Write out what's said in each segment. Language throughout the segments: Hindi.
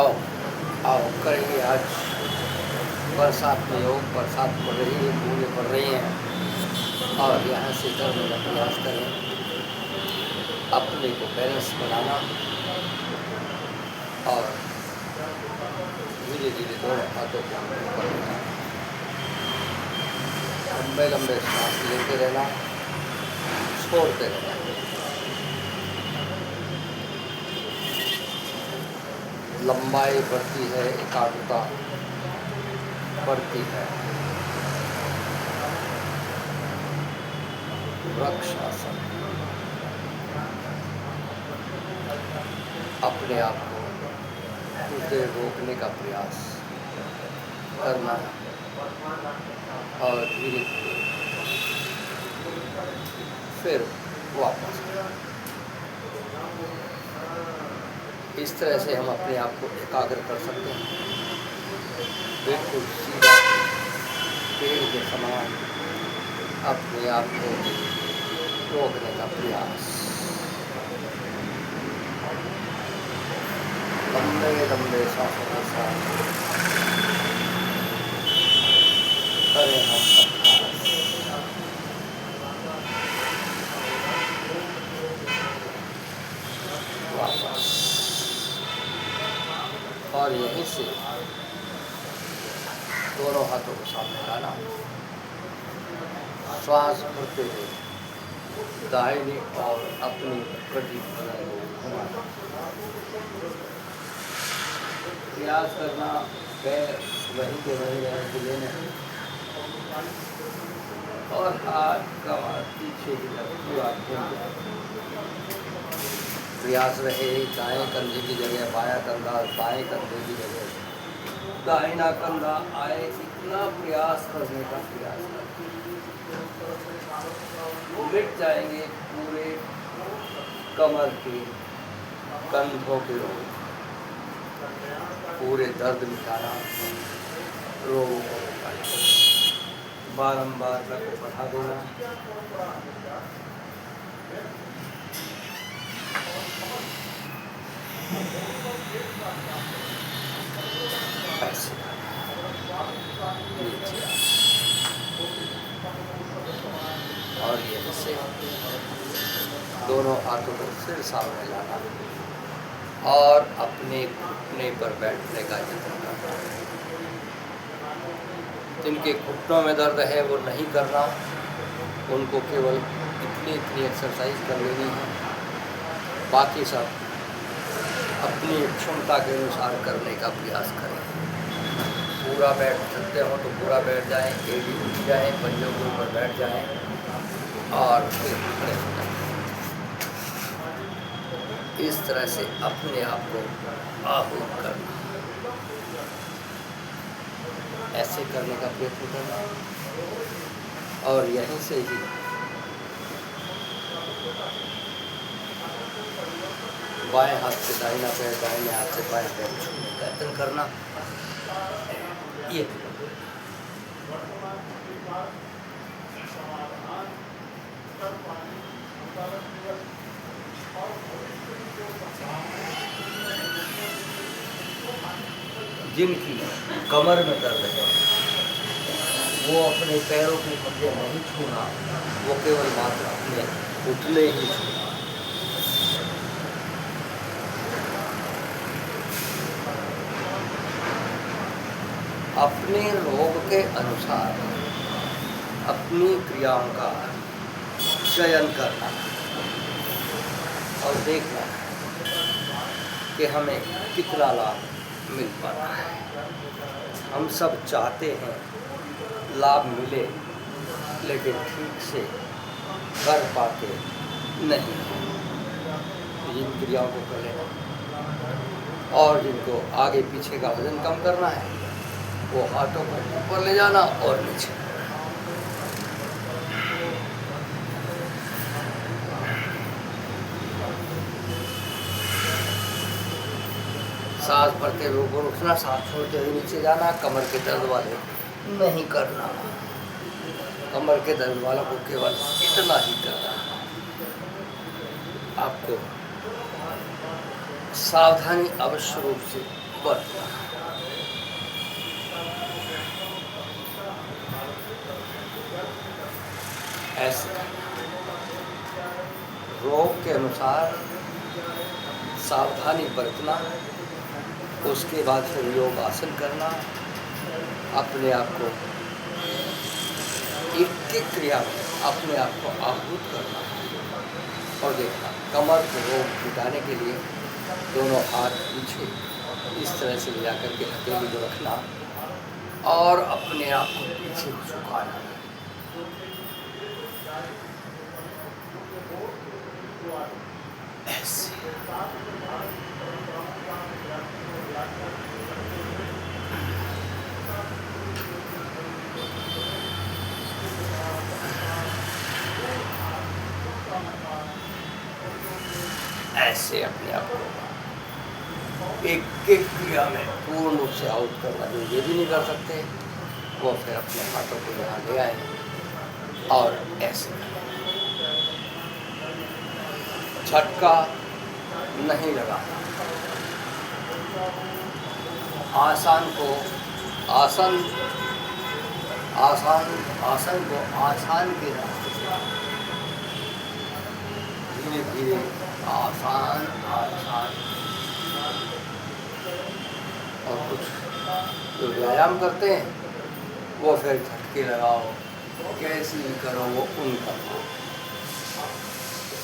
आओ आओ करेंगे आज बरसात में योग। बरसात पड़ रही है, बूंदें पड़ रही हैं और यहाँ से करने का प्रयास करें अपने को बैलेंस बनाना और धीरे धीरे दोनों हाथों को ऊपर लेना, लंबे लंबे सांस लेते रहना, छोड़ते रहना। लंबाई बढ़ती है, एकाग्रता बढ़ती है। वृक्षासन अपने आप को हृदय रोकने का प्रयास करना और धीरे धीरे फिर वापस। इस तरह से हम अपने आप को एकाग्र कर सकते हैं, बिल्कुल सीधा पेड़ के समान अपने आप को रोकने का प्रयास। लंबे लंबे सांसों के साथ करें हम अभ्यास। वापस और यहीं से दोनों हाथों को सामने लाना, श्वास भरते हुए दाहिनी और अपनी प्रदीप को घुमाना। प्रयास करना पैर वहीं के वहीं रहने के लिए नहीं और हाथ का पीछे की तरफ पूरा प्रयास रहे। दाएं कंधे की जगह बायां कंधा, बाएं कंधे की जगह दाहिना कंधा आए, इतना प्रयास करने का प्रयास करें। मिट जाएंगे पूरे कमर के कंधों के रोग, पूरे दर्द मिटाना, रोगों को मिटाना, बारंबार को बढ़ा देना। ऐसे नीचे और ये से दोनों हाथों को फिर सामने लाना और अपने घुटने पर बैठने का यत्न करना। जिनके घुटनों में दर्द है वो नहीं करना, उनको केवल इतनी एक्सरसाइज कर लेनी है, बाकी सब अपनी क्षमता के अनुसार करने का प्रयास करें। पूरा बैठ सकते हो तो पूरा बैठ जाएं, एड़ी उठ जाएं, पंजों के ऊपर बैठ जाएं और फिर खड़े हो जाएं। इस तरह से अपने आप को आहूत करना, ऐसे करने का प्रयत्न करना और यहीं से ही बाएं हाथ से दाहिना पैर, दाहिने हाथ से बाएं पैर छूने का यत्न करना। ये जिनकी कमर में दर्द है वो अपने पैरों के पंजे नहीं छूना, वो केवल मात्र अपने घुटने ही छूना। अपने रोग के अनुसार अपनी क्रियाओं का चयन करना और देखना कि हमें कितना लाभ मिल पा रहा है। हम सब चाहते हैं लाभ मिले, लेकिन ठीक से कर पाते नहीं। जिन क्रियाओं को कर लेना और जिनको आगे पीछे का वजन कम करना है वो हाथों को ऊपर ले जाना और नीचे। सांस भरते हुए ऊपर उठना, सांस छोड़ते हुए नीचे जाना। कमर के दर्द वाले नहीं करना, कमर के दर्द वालों को केवल इतना ही करना। आपको सावधानी अवश्य रूप से बरतना। ऐसे रोग के अनुसार सावधानी बरतना, उसके बाद फिर योग आसन करना, अपने आप को एक एक क्रिया में अपने आप को आहूत करना और देखना कमर के रोग मिटाने के लिए दोनों हाथ पीछे इस तरह से ले जाकर के हथेली को रखना और अपने आप को पीछे झुकाना। ऐसे ऐसे अपने आप को एक एक क्रिया में पूर्ण रूप से आउट करना। जो ये भी नहीं कर सकते वो फिर अपने हाथों को यहाँ ले आए और ऐसे करें। झटका नहीं लगा, आसन को आसान के रास्ते से धीरे धीरे आसान और कुछ जो व्यायाम करते हैं वो फिर झटके लगाओ, कैसे भी करो वो उनका।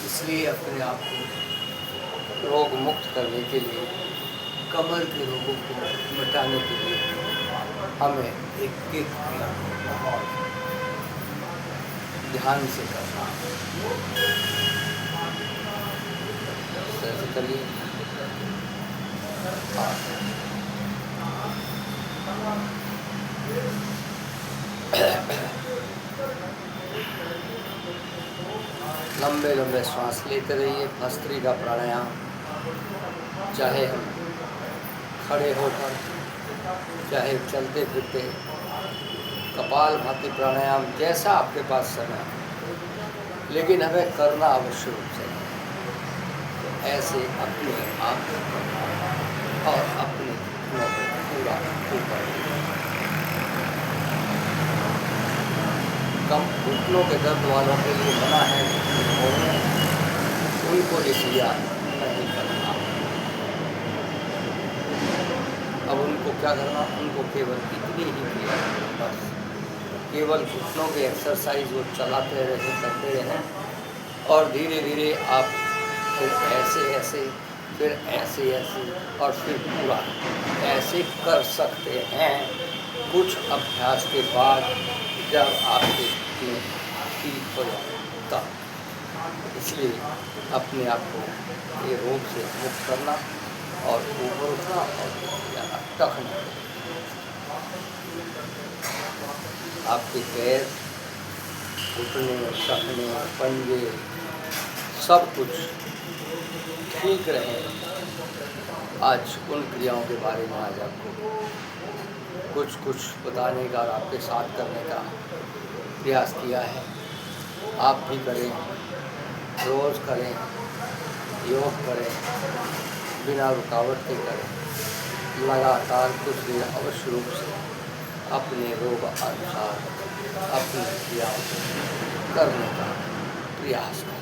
इसलिए अपने आप को रोग मुक्त करने के लिए, कमर के रोगों को मिटाने के लिए हमें एक एक क्रिया बहुत ध्यान से करना। ऐसे करिए। लंबे लंबे श्वास लेते रहिए। भस्त्रिका प्राणायाम, चाहे हम खड़े होकर, चाहे चलते फिरते, कपालभाति प्राणायाम, जैसा आपके पास समय, लेकिन हमें करना अवश्य रूप से। तो ऐसे अपने आप और अपने पूरा ऊपर कम घुटनों के दर्द वालों के लिए मना है, उनको ये क्रिया नहीं करना। अब उनको क्या करना, उनको केवल इतनी ही क्रिया बस, केवल घुटनों के एक्सरसाइज वो चलाते रहे, करते रहें और धीरे धीरे आप फिर ऐसे फिर ऐसे और फिर पूरा ऐसे कर सकते हैं। कुछ अभ्यास के बाद जब आपके ठीक हो जाए तब। इसलिए अपने आप को ये रोग से मुक्त करना और ऊपर उठना और ज़्यादा टखना। आपके पैर, घुटने, टखने, पंजे सब कुछ ठीक रहे। आज उन क्रियाओं के बारे में आज आपको कुछ बताने का और आपके साथ करने का प्रयास किया है। आप भी करें, रोज़ करें, योग करें, बिना रुकावट के करें, लगातार कुछ दिन अवश्य रूप से अपने रोग अनुसार अपनी क्रियाओं करने का प्रयास करें।